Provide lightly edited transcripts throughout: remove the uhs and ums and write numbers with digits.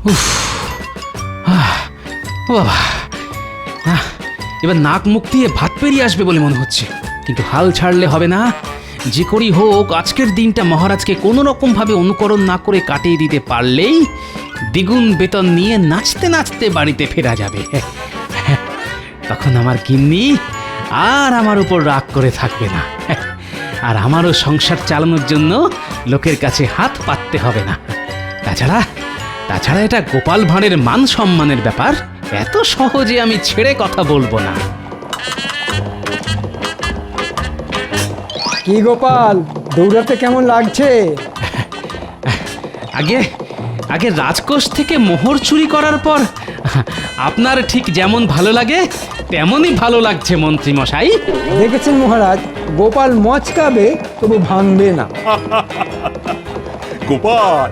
উফ, ও বাবা, এবার নাক মুখ দিয়ে ভাত বেরিয়ে আসবে বলে মনে হচ্ছে, কিন্তু হাল ছাড়লে হবে না। যে করি হোক আজকের দিনটা মহারাজকে কোনো রকম ভাবে অনুকরণ না করে কাটিয়ে দিতে পারলেই দ্বিগুণ বেতন নিয়ে নাচতে নাচতে বাড়িতে ফেরা যাবে। তখন আমার গিন্নি আর আমার উপর রাগ করে থাকবে না, আর আমারও সংসার চালানোর জন্য লোকের কাছে হাত পাততে হবে না। তাছাড়া এটা গোপাল ভাঁড়ের মান সম্মানের ব্যাপার, এত সহজে আমি ছেড়ে কথা বলবো না। কি গোপাল, দৌড়াতে কেমন লাগছে? আগে রাজকোষ থেকে মোহর চুরি করার পর আপনার ঠিক যেমন ভালো লাগে তেমনই ভালো লাগছে মন্ত্রী মশাই। দেখেছেন মহারাজ, গোপাল মচকাবে তবু ভাঙবে না। গোপাল,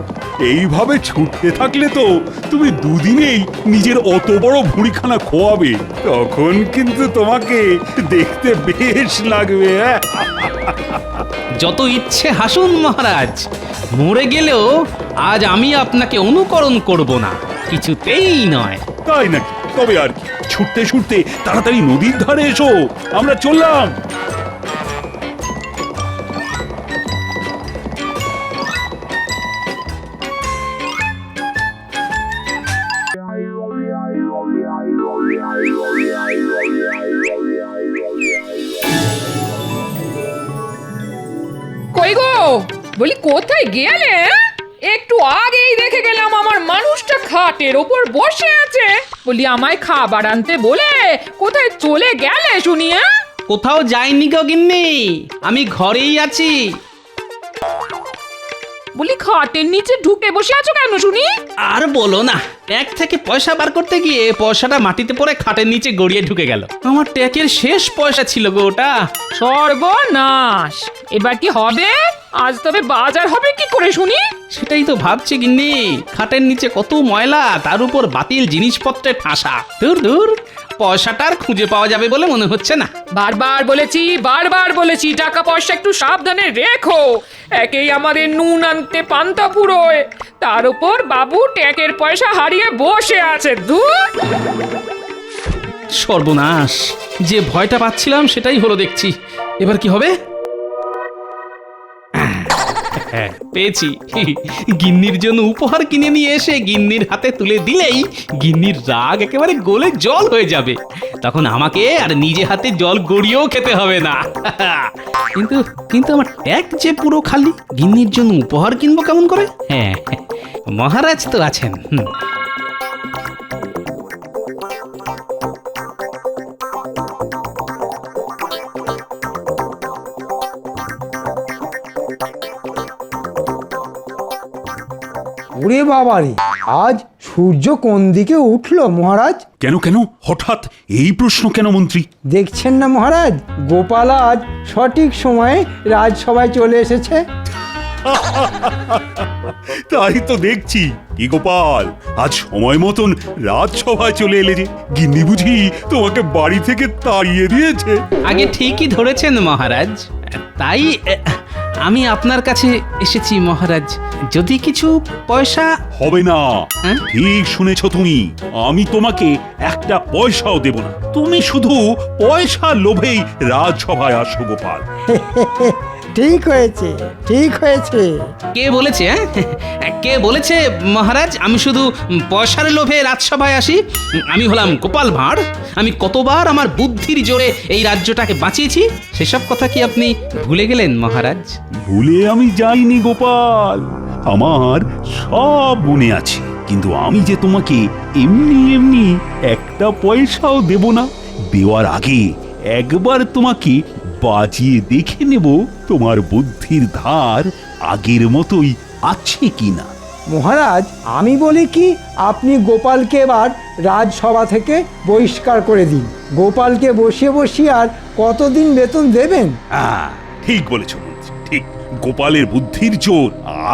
এইভাবে ছুটতে থাকলে তো তুমি দুদিনেই নিজের অত বড় ভুঁড়িখানা খোয়াবে, তখন কিন্তু তোমাকে দেখতে বেশ লাগবে। যত ইচ্ছে হাসুন মহারাজ, মরে গেলেও আজ আমি আপনাকে অনুকরণ করব না, কিছুতেই নয়। তাই নাকি? তবে আর কি, ছুটতে ছুটতে তাড়াতাড়ি নদীর ধারে এসো, আমরা চললাম। কই গো, বলি কোথায় গেলে? একটু আগেই দেখে গেলাম আমার মানুষটা খাটের ওপর বসে আছে। বলি আমায় খাবার আনতে বলে কোথায় চলে গেলে শুনি? কোথাও যাইনি গো গিন্নি, আমি ঘরেই আছি। বলি খাটের নিচে ঢুকে বসে আছো কেন শুনি? আর বলো না, ট্যাগ থেকে পয়সা বার করতে গিয়ে পয়সাটা মাটিতে পড়ে খাটের নিচে গড়িয়ে ঢুকে গেল। আমার ট্যাগের শেষ পয়সা ছিল গো ওটা। সর্বনাশ, এবার কি হবে? আজ তবে বাজার হবে কি করে শুনি? সেটাই তো ভাবছি গিন্নি, খাটের নিচে কত ময়লা, তার উপর বাতিল জিনিসপত্রে ঠাসা। দূর পয়সাটা আর খুঁজে পাওয়া যাবে বলে মনে হচ্ছে না। বারবার বলেছি টাকা পয়সা একটু সাবধানে রেখো। একেই আমাদের নুন আনতে পান্তা পুরোয়, তার উপর বাবু ট্যাকের পয়সা হারিয়ে বসে আছে। দূর! সর্বনাশ, যে ভয়টা পাচ্ছিলাম সেটাই হলো দেখছি। এবার কি হবে? পেয়েছি, গিন্নির জন্য উপহার কিনে নিয়ে এসে গিন্নির হাতে তুলে দিলেই গিন্নির রাগ একেবারে গলে জল হয়ে যাবে। তখন আমাকে আর নিজে হাতে জল গড়িয়েও খেতে হবে না। কিন্তু আমার ট্যাগ যে পুরো খালি, গিন্নির জন্য উপহার কিনবো কেমন করে? হ্যাঁ, মহারাজ তো আছেন। ওরে বাবারে, আজ সূর্য কোন দিকে উঠলো মহারাজ? কেন হঠাৎ এই প্রশ্ন কেন মন্ত্রী? দেখছেন না মহারাজ, গোপাল আজ সঠিক সময়ে রাজসভায় চলে এসেছে। তাই তো দেখছি। কি গোপাল, আজ সময় মতন রাজসভায় চলে এলে যে? গিন্নি বুঝি তোমাকে বাড়ি থেকে তাড়িয়ে দিয়েছে? আগে ঠিকই ধরেছেন মহারাজ, তাই আমি আপনার কাছে এসেছি মহারাজ। যদি কিছু পয়সা হবে না। হ্যাঁ? ঠিক শুনেছ তুমি, আমি তোমাকে একটা পয়সাও দেব না। তুমি শুধু পয়সা লোভেই রাজসভায় আসো গোপাল। ঠিক হয়েছে, ঠিক হয়েছে। কে বলেছে? কে বলেছে মহারাজ আমি শুধু পয়সার লোভে রাজসভায় আসি? আমি হলাম গোপাল ভাঁড়। আমি কতবার আমার বুদ্ধির জোরে এই রাজ্যটাকে বাঁচিয়েছি, সেসব কথা কি আপনি ভুলে গেলেন মহারাজ? ভুলে আমি যাইনি গোপাল, আমার সব মনে আছে। কিন্তু আমি যে তোমাকে এমনি এমনি একটা পয়সাও দেব না। দেওয়ার আগে একবার তোমাকে বাজিয়ে দেখে নেব তোমার বুদ্ধির ধার আগের মতোই আছে কিনা। মহারাজ, আমি বলি কি, আপনি গোপালকে এবার রাজসভা থেকে বহিষ্কার করে দিন। গোপালকে বসিয়ে বসিয়ে আর কতদিন বেতন দেবেন? হ্যাঁ, ঠিক বলেছ মন্ত্রী, ঠিক। গোপালের বুদ্ধির জোর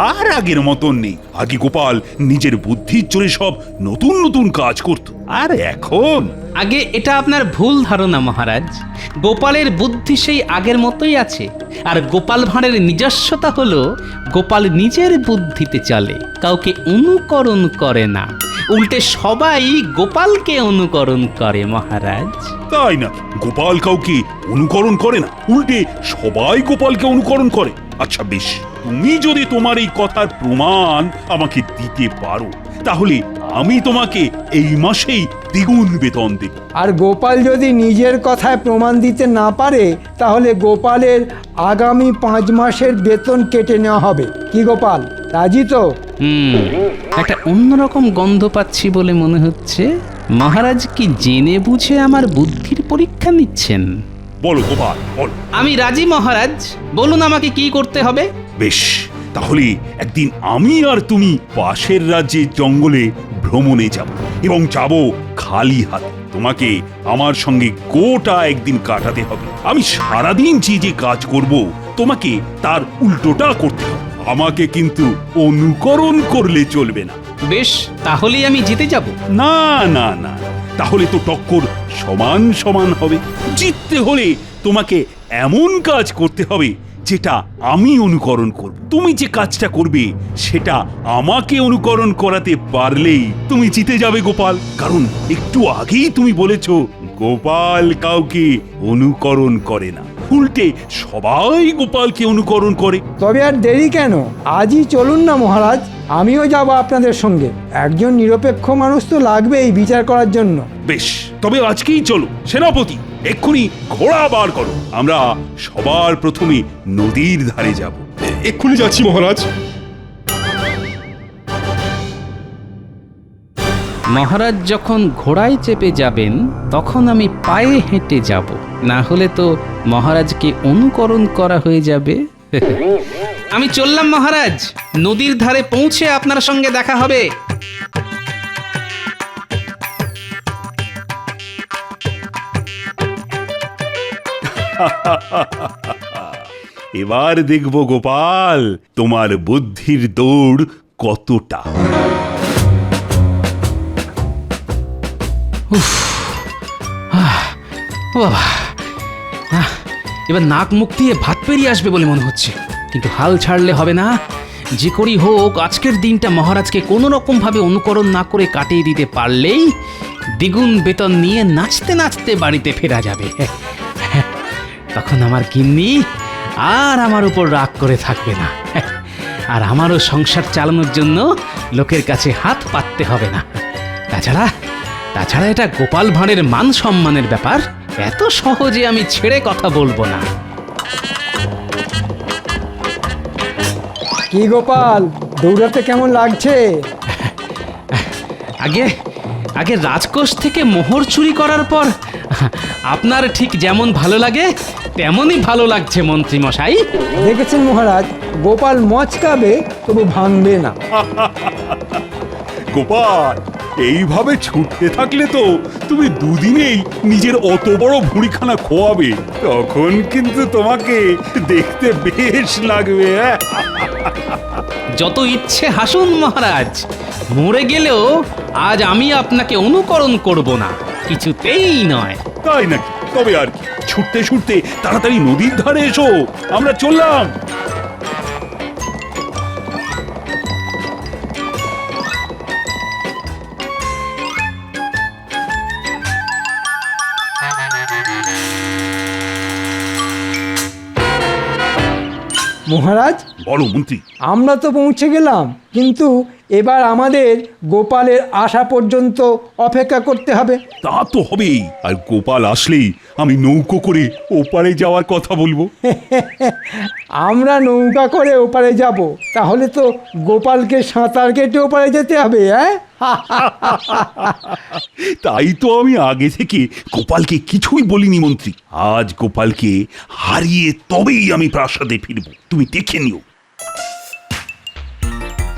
আর আগের মতন নেই। আগে গোপাল নিজের বুদ্ধির জোরে সব নতুন নতুন কাজ করত, আর এখন আগে এটা আপনার ভুল ধারণা মহারাজ। গোপালের বুদ্ধি সেই আগের মতোই আছে, আর গোপাল ভাঁড়ের নিজস্বতা হলো গোপাল নিজের বুদ্ধিতে চলে, কাউকে অনুকরণ করে না। উল্টে সবাই গোপালকে অনুকরণ করে মহারাজ। তাই না, গোপাল কাউকে অনুকরণ করে না, উল্টে সবাই গোপালকে অনুকরণ করে। আচ্ছা বেশ, তুমি যদি তোমার এই কথার প্রমাণ আমাকে দিতে পারো, তাহলে আমি তোমাকে এই মাসেই দ্বিগুণ বেতন দেব। আর গোপাল যদি নিজের কথায় প্রমাণ দিতে না পারে তাহলে গোপালের আগামী 5 মাসের বেতন কেটে নেওয়া হবে। কি গোপাল, রাজি তো? একটা অন্যরকম গন্ধ পাচ্ছি বলে মনে হচ্ছে। মহারাজ কি জেনে বুঝে আমার বুদ্ধির পরীক্ষা নিচ্ছেন? বলো গোপাল, বলো। আমি রাজি মহারাজ, বলুন আমাকে কি করতে হবে। বেশ, তাহলে একদিন আমি আর তুমি পাশের রাজ্যের জঙ্গলে ভ্রমণে যাব, এবং যাব খালি হাতে। তোমাকে আমার সঙ্গে গোটা একদিন কাটাতে হবে। আমি সারাদিন যে যে কাজ করব, তোমাকে তার উল্টোটা করতে হবে। আমাকে কিন্তু অনুকরণ করলে চলবে না। বেশ, তাহলেই আমি জিতে যাব। না না না, তাহলে তো টক্কর সমান সমান হবে। জিততে হলে তোমাকে এমন কাজ করতে হবে যেটা আমি অনুকরণ করব। তুমি যে কাজটা করবে সেটা আমাকে অনুকরণ করাতে পারলেই তুমি জিতে যাবে গোপাল। কারণ একটু আগেই তুমি বলেছ গোপাল কাউকে অনুকরণ করে না, উল্টে সবাই গোপালকে অনুকরণ করে। তবে আর দেরি কেন, আজই চলুন না মহারাজ, আমিও যাব আপনাদের সঙ্গে। একজন নিরপেক্ষ মানুষ তো লাগবেই বিচার করার জন্য। বেশ, তবে আজকেই চলো। সেনাপতি, এক্ষুনি ঘোড়া বার করো। আমরা সবার প্রথমে নদীর ধারে যাব। এক্ষুনি যাচ্ছি মহারাজ। মহারাজ যখন ঘোড়ায় চেপে যাবেন তখন আমি পায়ে হেঁটে যাব, না হলে তো মহারাজকে অনুকরণ করা হয়ে যাবে। আমি চললাম মহারাজ, নদীর ধারে পৌঁছে আপনার সঙ্গে দেখা হবে। এবার দেখব গোপাল তোমার বুদ্ধির দৌড় কতটা। বাবা, এবার নাক মুখ দিয়ে ভাত পেরিয়ে আসবে বলে মনে হচ্ছে, কিন্তু হাল ছাড়লে হবে না। যে করি হোক আজকের দিনটা মহারাজকে কোনো রকম ভাবে অনুকরণ না করে কাটিয়ে দিতে পারলেই দ্বিগুণ বেতন নিয়ে নাচতে নাচতে বাড়িতে ফেরা যাবে। তখন আমার গিন্নি আর আমার উপর রাগ করে থাকবে না, আর আমারও সংসার চালানোর জন্য লোকের কাছে হাত পাততে হবে না। তাছাড়া এটা গোপাল ভাঁড়ের মান সম্মানের ব্যাপার, এত সহজে আমি ছেড়ে কথা বলবো না। কি গোপাল, দৌড়াতে কেমন লাগছে? আগে রাজকোষ থেকে মোহর চুরি করার পর আপনার ঠিক যেমন ভালো লাগে তেমনই ভালো লাগছে মন্ত্রী মশাই। দেখেছেন মহারাজ, গোপাল মচকাবে তবু ভাঙবে না। গোপাল, এইভাবে ছুটতে থাকলে তো তুমি দুদিনেই নিজের অত বড় ভুঁড়িখানা খোয়াবে। তখন কিন্তু তোমাকে দেখতে বেশ লাগবে। যত ইচ্ছে হাসুন মহারাজ, মরে গেলেও আজ আমি আপনাকে অনুকরণ করব না, কিছুতেই নয়। তাই নাকি? তবে আর কি, ছুটতে ছুটতে তাড়াতাড়ি নদীর ধারে এসো, আমরা চললাম। মহারাজ, বলো মন্ত্রী। আমরা তো পৌঁছে গেলাম, কিন্তু এবার আমাদের গোপালের আসা পর্যন্ত অপেক্ষা করতে হবে। তা তো হবেই, আর গোপাল আসলেই আমি নৌকো করে ওপারে যাওয়ার কথা বলবো। আমরা নৌকা করে ওপারে যাব, তাহলে তো গোপালকে সাঁতার কেটে ওপারে যেতে হবে। তাই তো আমি আগে থেকে গোপালকে কিছুই বলিনি মন্ত্রী। আজ গোপালকে হারিয়ে তবেই আমি প্রাসাদে ফিরবো, তুমি দেখে নিও।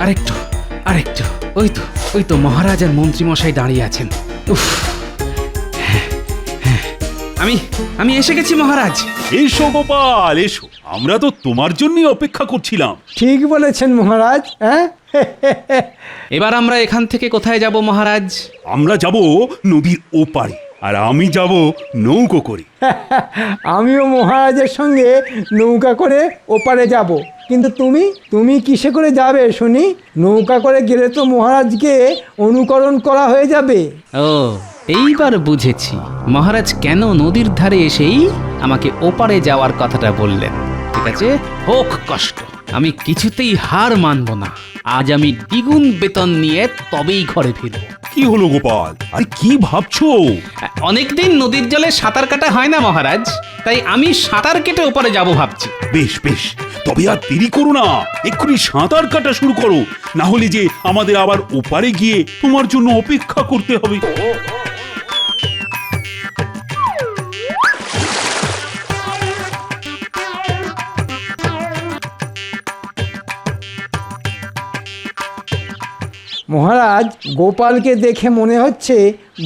আরেকটু, ওই তো মহারাজ আর মন্ত্রী মশাই দাঁড়িয়ে আছেন। উফ, আমি এসে গেছি মহারাজ। এসো গোপাল, এসো, আমরা তো তোমার জন্যই অপেক্ষা করছিলাম। ঠিক বলেছেন মহারাজ। এবার আমরা এখান থেকে কোথায় যাব মহারাজ? আমরা যাব নদীর ওপারে, আর আমি যাব নৌকো করে। আমিও মহারাজের সঙ্গে নৌকা করে ওপারে যাব, কিন্তু তুমি তুমি কিসে করে যাবে শুনি? নৌকা করে গেলে তো মহারাজকে অনুকরণ করা হয়ে যাবে। ও, এইবার বুঝেছি মহারাজ কেন নদীর ধারে এসেই আমাকে ওপারে যাওয়ার কথাটা বললেন। ঠিক আছে, হোক কষ্ট, আমি কিছুতেই হার মানব না। আজ আমি দ্বিগুণ বেতন নিয়ে তবেই ঘরে ফিরব। কি হলো গোপাল, আরে কি ভাবছো? অনেকদিন নদীর জলে সাঁতার কাটা হয় না মহারাজ, তাই আমি সাঁতার কেটে ওপারে যাব ভাবছি। বেশ বেশ, তবে আর দেরি করো না, এক্ষুনি সাঁতার কাটা শুরু করো, না হলে যে আমাদের আবার ওপারে গিয়ে তোমার জন্য অপেক্ষা করতে হবে। মহারাজ, গোপালকে দেখে মনে হচ্ছে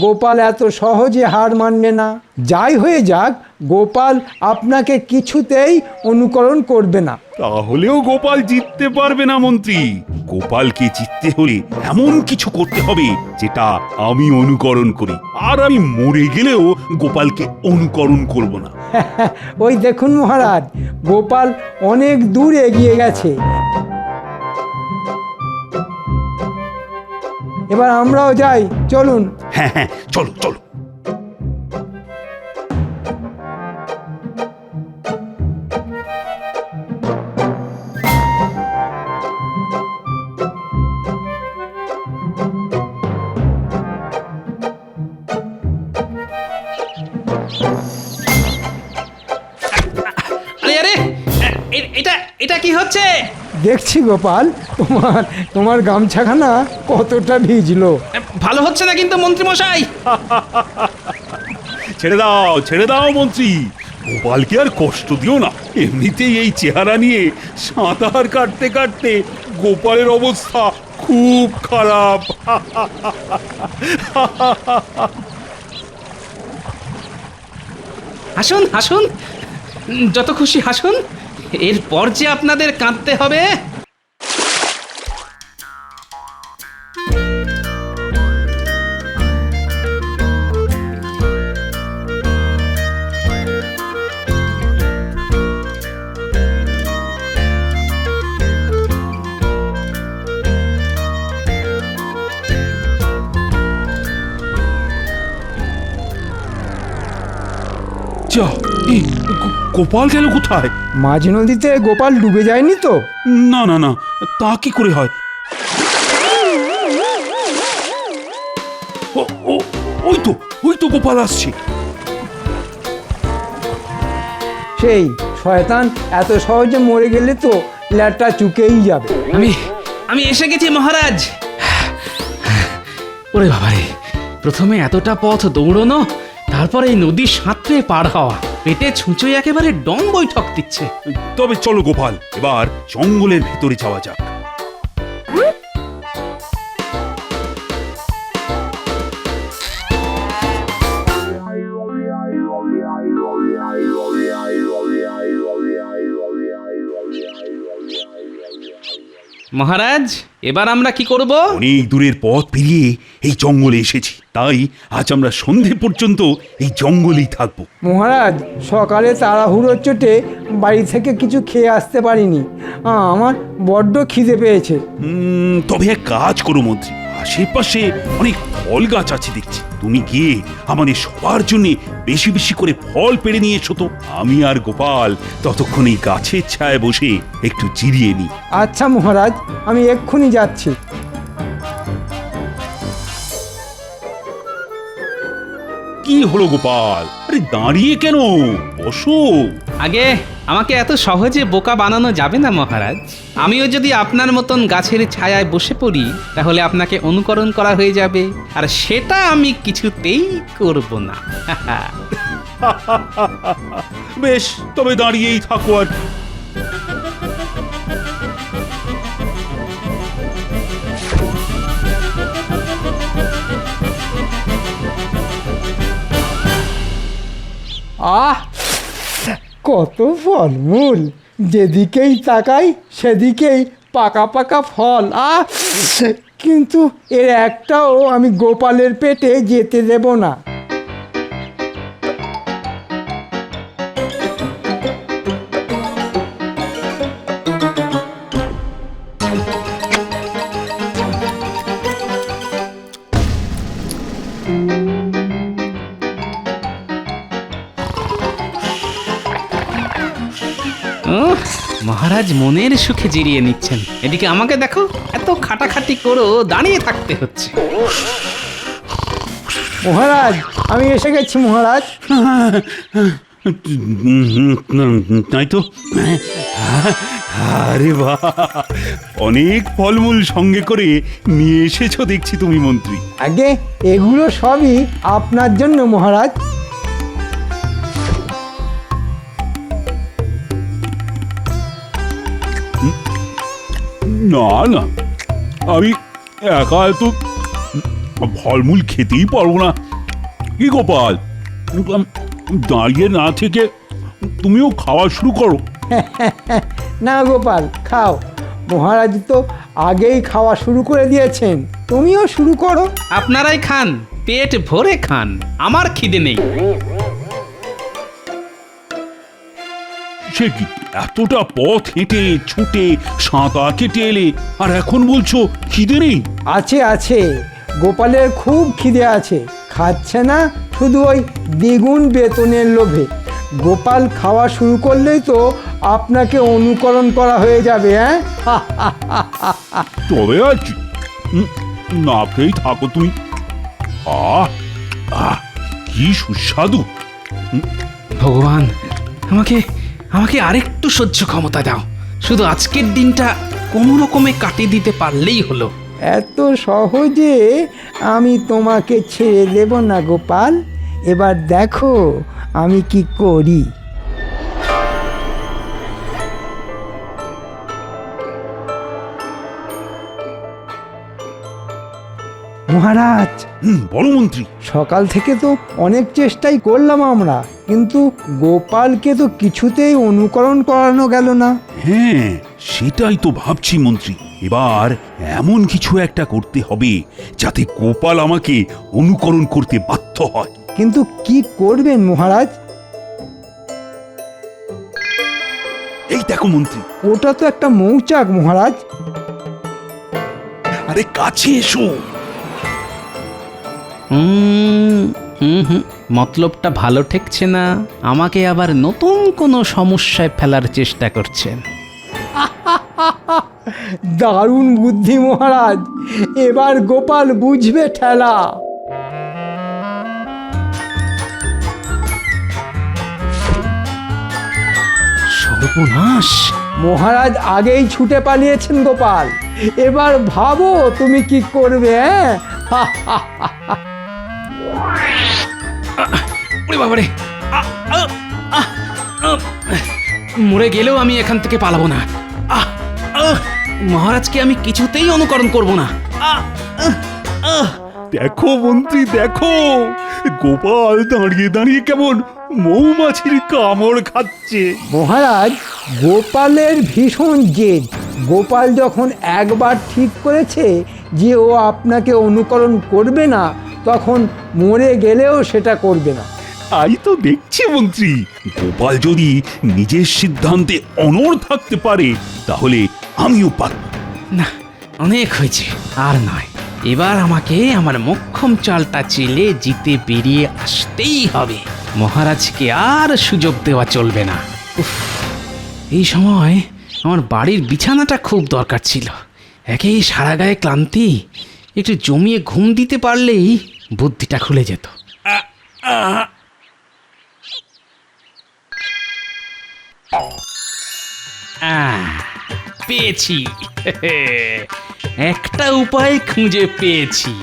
গোপাল এত সহজে হার মানবে না। যাই হয়ে যাক, গোপাল আপনাকে কিছুতেই অনুকরণ করবে না। তাহলেও গোপাল জিততে পারবে না মন্ত্রী। গোপালকে জিততে হলে এমন কিছু করতে হবে যেটা আমি অনুকরণ করি, আর আমি মরে গেলেও গোপালকে অনুকরণ করব না। ওই দেখুন মহারাজ, গোপাল অনেক দূর এগিয়ে গেছে। এবার আমরাও যাই, চলুন। হ্যাঁ হ্যাঁ, চলো চলো। আরে আরে, এটা এটা কি হচ্ছে? দেখছি গোপাল, তোমার তোমার গামছাখানা কতটা ভিজলো। ভালো হচ্ছে না কিন্তু মন্ত্রী মশাই। ছেড়ে দাও মন্ত্রী, গোপালকে আর কষ্ট দিও না। এমনিতেই এই চেহারা নিয়ে সাঁতার কাটতে কাটতে গোপালের অবস্থা খুব খারাপ। হাসুন হাসুন, যত খুশি হাসুন, এরপর যে আপনাদের কাঁদতে হবে। যা, এই গোপাল গেল কোথায়? মাঝ নদীতে গোপাল ডুবে যায়নি তো? না না না, তা কি করে হয়? ও, ও, ওই তো গোপাল আসছে। সেই শয়তান এত সহজে মরে গেলে তো ল্যাটটা চুকেই যাবে। আমি এসে গেছি মহারাজ। ওরে বাবারে, প্রথমে এতটা পথ দৌড়নো, তারপরে এই নদী সাঁতরে পার হওয়া, পেটে ছুঁচোয় একেবারে ডং বৈঠক দিচ্ছে। তবে চলো গোপাল, এবার জঙ্গলের ভিতরে যাওয়া যাক। মহারাজ, এবার আমরা কি করব? অনেক দূরের পথ পেরিয়ে এই জঙ্গলে এসেছি, তাই আজ আমরা সন্ধে পর্যন্ত এই জঙ্গলেই থাকবো। মহারাজ, সকালে তাড়াহুড়োর চোটে বাড়ি থেকে কিছু খেয়ে আসতে পারিনি। আমার বড্ড খিদে পেয়েছে। তবে এক কাজ করো মন্ত্রী, আশেপাশে অনেক ফল গাছ আছে দেখছি, তুমি গিয়ে আমাদের সবার জন্য বেশি বেশি করে ফল পেড়ে নিয়ে এসো তো। আমি আর গোপাল ততক্ষণ এই গাছের ছায়ায় বসে একটু জিরিয়ে নিই। আচ্ছা মহারাজ, আমি এক্ষুনি যাচ্ছি। কি হলো গোপাল, আরে দাঁড়িয়ে কেন, বসো। আগে আমাকে এত সহজে বোকা বানানো যাবে না মহারাজ। আমিও যদি আপনার মতন গাছের ছায়ায় বসে পড়ি, তাহলে আপনাকে অনুকরণ করা হয়ে যাবে, আর সেটা আমি কিছুতেই করব না। বেশ, তবে দাঁড়িয়েই থাকো। আর আহ, কত ফলমূল! যেদিকেই তাকাই সেদিকেই পাকা পাকা ফল। কিন্তু এর একটাও আমি গোপালের পেটে যেতে দেব না। মহারাজ মনের সুখে জিরিয়ে নিচ্ছেন, এদিকে আমাকে দেখো, এত খাটাখাটি করো দাঁড়িয়ে থাকতে হচ্ছে। মহারাজ আমি এসে গেছি মহারাজ। তাই তো, আরে বাহ, অনেক ফলমূল সঙ্গে করে নিয়ে এসেছো দেখছি তুমি মন্ত্রী। আগে এগুলো সবই আপনার জন্য মহারাজ। না না, আমি একা এত ফলমূল খেতেই পারবো না। কি গোপাল, দাঁড়িয়ে না থেকে তুমিও খাওয়া শুরু করো। না গোপাল, খাও। মহারাজ তো আগেই খাওয়া শুরু করে দিয়েছেন, তুমিও শুরু করো। আপনারাই খান, পেট ভরে খান, আমার খিদে নেই। সে কি, এতটা পথ হেঁটে ছুটে সাঁতার কেটে এলে আর এখন বলছো খিদে নেই? আছে আছে, গোপালের খুব খিদে আছে, খাচ্ছে না শুধু ওই দ্বিগুণ বেতনের লোভে। গোপাল খাওয়া শুরু করলেই তো আপনাকে অনুকরণ করা হয়ে যাবে। হ্যাঁ তবে আছি, না খেয়েই থাকো তুমি। আহ আহ, কি সুস্বাদু। ভগবান, আমাকে আমাকে আরেকটু সহ্য ক্ষমতা দাও। শুধু আজকের দিনটা কোনো রকমে কাটিয়ে দিতে পারলেই হলো। এত সহজে আমি তোমাকে ছেড়ে দেব না গোপাল। এবার দেখো আমি কি করি। মহারাজ, বলো মন্ত্রী। সকাল থেকে তো অনেক চেষ্টাই করলাম আমরা, কিন্তু গোপালকে তো কিছুতেই অনুকরণ করানো গেল না। হ্যাঁ, সেটাই তো ভাবছি মন্ত্রী। এবার এমন কিছু একটা করতে হবে যাতে গোপাল আমাকে অনুকরণ করতে বাধ্য হয়। কিন্তু কি করবেন মহারাজ? এই দেখো মন্ত্রী। ওটা তো একটা মৌচাক মহারাজ। আরে কাছে এসো। মতলবটা ভালো ঠেকছে না, আমাকে আবার নতুন কোনো সমস্যায় ফেলার চেষ্টা করছেন। দারুণ বুদ্ধি মহারাজ, এবার গোপাল বুঝবে ঠেলা। সর্বনাশ! মহারাজ আগেই ছুটে পালিয়েছেন গোপাল, এবার ভাবো তুমি কি করবে। ওরে বাবারে, মরে গেলেও আমি এখান থেকে পালাবো না। মহারাজকে আমি কিছুতেই অনুকরণ করব না। দেখো মন্ত্রী, দেখো গোপাল দাঁড়িয়ে দাঁড়িয়ে কেমন মৌমাছির কামড় খাচ্ছে। মহারাজ, গোপালের ভীষণ জেদ। গোপাল যখন একবার ঠিক করেছে যে ও আপনাকে অনুকরণ করবে না, তখন মরে গেলেও সেটা করবে না। তাই তো দেখছি মন্ত্রী, গোপাল যদি নিজের সিদ্ধান্তে অনড় থাকতে পারে তাহলে আমিও পারব। না, অনেক হয়েছে, আর নয়। এবার আমাকে আমার মোক্ষম চালটা চেলে জিতে বেরিয়ে আসতেই হবে। মহারাজকে আর সুযোগ দেওয়া চলবে না। উফ, এই সময় আমার বাড়ির বিছানাটা খুব দরকার ছিল। একেই সারা গায়ে ক্লান্তি, একটু জমিয়ে ঘুম দিতে পারলেই বুদ্ধিটা খুলে যেত। পেয়েছি, একটা উপায় খুঁজে পেয়েছি।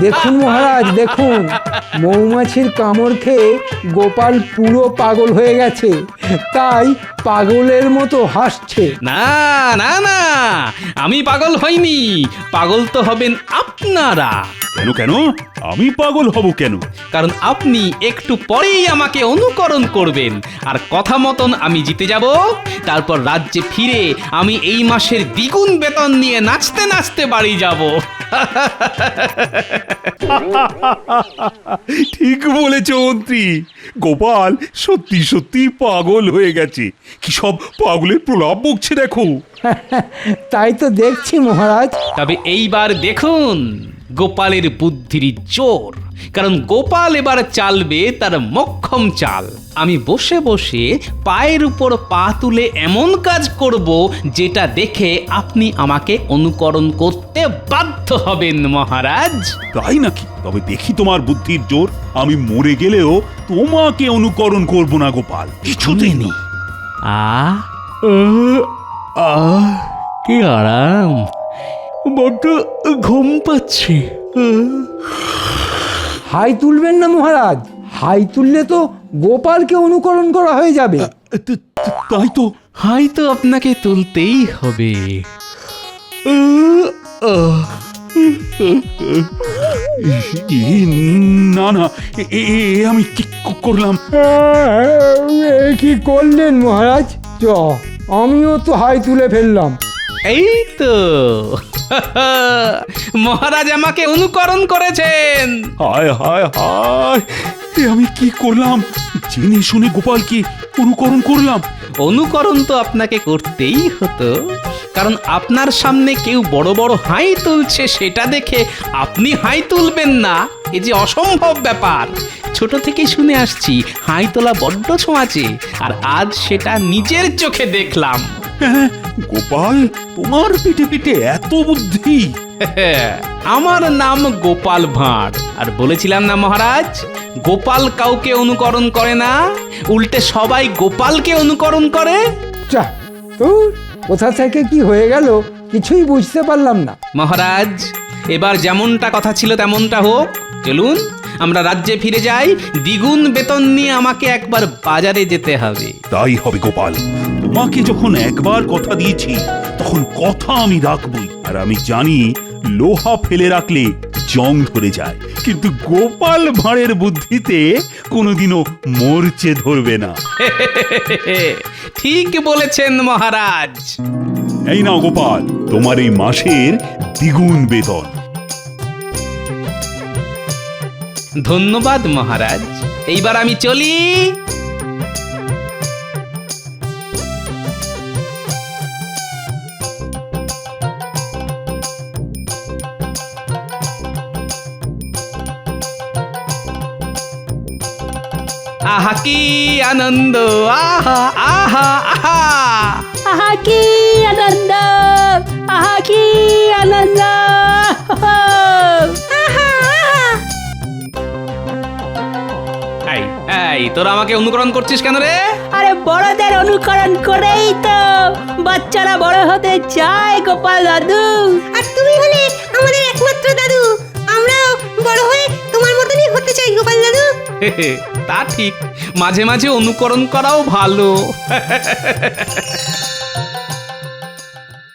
দেখুন মহারাজ, দেখুন, মৌমাছির কামড় খেয়ে গোপাল পুরো পাগল হয়ে গেছে, তাই পাগলের মতো হাসছে। না না না, আমি পাগল হইনি, পাগল তো হবেন আপনারা। কেন কেন, আমি পাগল হব কেন? কারণ আপনি একটু পরেই আমাকে অনুকরণ করবেন, আর কথা মতন আমি জিতে যাব। তারপর রাজ্যে ফিরে আমি এই মাসের দ্বিগুণ বেতন নিয়ে নাচতে নাচতে বাড়ি যাব। ঠিক বলেছ মন্ত্রী, গোপাল সত্যি সত্যি পাগল হয়ে গেছে। কি সব পাগলের প্রলাপ বকছে দেখো। তাই তো দেখছি মহারাজ। তবে এইবার দেখুন গোপালের বুদ্ধির জোর। কারণ গোপাল এবার চালবে তার মক্ষম চাল। আমি বসে বসে পায়ের উপর পা তুলে এমন কাজ করব যেটা দেখে আপনি আমাকে অনুকরণ করতে বাধ্য হবেন মহারাজ। তাই নাকি? তবে দেখি তোমার বুদ্ধির জোর। আমি মরে গেলেও তোমাকে অনুকরণ করব না গোপাল, কিছুতেই শুনিনি। না। কি আরাম, বড্ড ঘুম পাচ্ছে। হাই তুলবেন না মহারাজ, হাই তুললে তো গোপালকে অনুকরণ করা হয়ে যাবে। তাই তো। হয়তো আপনাকে তুলতেই হবে। না না, আমি কি করলাম? এ কি করলেন মহারাজ? আমিও তো হাই তুলে ফেললাম। এই তো মহারাজ আমাকে অনুকরণ করেছেন। হায় হায় হায়, আমি কি করলাম? জেনে শুনে গোপালকে অনুকরণ করলাম। অনুকরণ তো আপনাকে করতেই হতো, কারণ আপনার সামনে কেউ বড় বড় হাই তুলছে সেটা দেখে আপনি হাই তুলবেন না, এ যে অসম্ভব ব্যাপার। ছোট থেকে শুনে আসছি হাই তোলা বড্ড ছোঁয়াচে, আর আজ সেটা নিজের চোখে দেখলাম। হ্যাঁ, গোপাল, তোমার পিঠে পিঠে এত বুদ্ধি! আমার নাম গোপাল ভাঁড়, আর বলেছিলাম না মহারাজ, গোপাল কাউকে অনুকরণ করে না, উল্টে সবাই গোপালকে অনুকরণ করে। চা তো কোথা থেকে কি হয়ে গেল কিছুই বুঝতে পারলাম না। মহারাজ, এবার যেমনটা কথা ছিল তেমনটা হোক। চলুন আমরা রাজ্যে ফিরে যাই। দ্বিগুণ বেতন নিয়ে আমাকে একবার বাজারে যেতে হবে। তাই হবে গোপাল, তোমাকে যখন একবার কথা দিয়েছি তখন কথা আমি রাখবই। আর আমি জানি লোহা ফেলে রাখলে জং ধরে যায়, কিন্তু গোপাল ভাঁড়ের বুদ্ধিতে কোনোদিনও মরচে ধরবে না। ঠিক বলেছেন মহারাজ। এই নাও গোপাল, তোমার এই মাসের দ্বিগুণ বেতন। ধন্যবাদ মহারাজ, এইবার আমি চলি। আহা কি আনন্দ, আহা আহা আহা। আহা কি আনন্দ, আহা কি আনন্দ। এই এই, তোরা আমাকে অনুকরণ করছিস কেন রে? আরে বড়দের অনুকরণ করেই তো বাচ্চারা বড় হতে চায় গোপাল দাদু। আর তুমি হলে আমাদের একমাত্র দাদু, আমরাও বড় হয়ে তোমার মতনই হতে চাই গোপাল দাদু। তা ঠিক, মাঝে মাঝে অনুকরণ করাও ভালো।